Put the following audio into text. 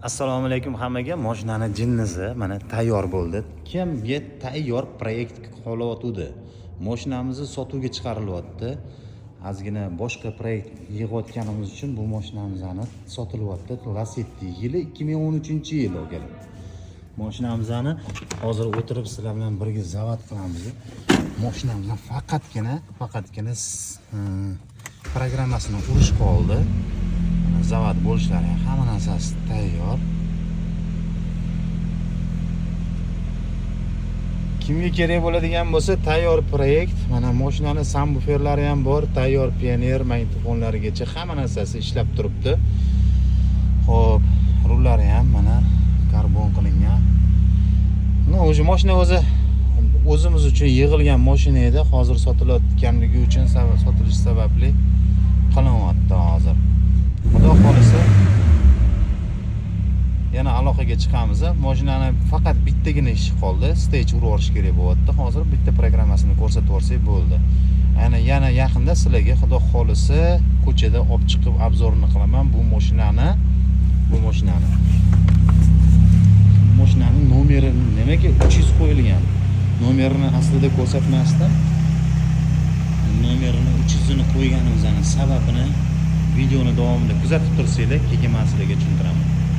Assalomu alaykum hammaga. Mashinani jinnisi mana tayyor bo'ldi. Kimga tayyor proyekt qolayotdi. Mashinamizni sotuvga chiqarilyapti. Ozgina boshqa proyekt yig'ayotganimiz uchun bu mashinamizni sotilyapti. Lacetti yili 2013-yil olgan. Mashinamizni hozir o'tirib sizlar bilan birga zavod qilamiz. Mashinamizni faqatgina programmasini urish qoldi. Zavod bo'lishlari hamma narsasi tayyor. Kimga kerak bo'ladigan bo'lsa tayyor proyekt, mana mashinani subwooferlari ham bor, tayyor pioner magnitofonlarigacha hamma narsasi ishlab turibdi. Xo'p, rullari ham mana karbon qilingan. O'sha mashina o'zimiz uchun yig'ilgan mashina edi, hozir sotilayotganligi uchun sotilish sababli qilinyapti hozir. Xudo xolisa yana aloqaga chiqamiz. Mashinani faqat bittagina ishi qoldi. Stage urib olish kerak bo'lyapti. Hozir bitta programmasini ko'rsatib olsak bo'ldi. Yana yaqinda sizlarga xudo xolisa ko'chada olib chiqib obzorini qilaman bu mashinani. Mashinaning nomeri nimaga 300 qo'yilgan? Nomerini aslida ko'rsatmasdim. Nomerini 300 ni qo'yganimizning sababini videoni davomida kuzatib tursanglar, keyin men sizlarga tushuntiraman.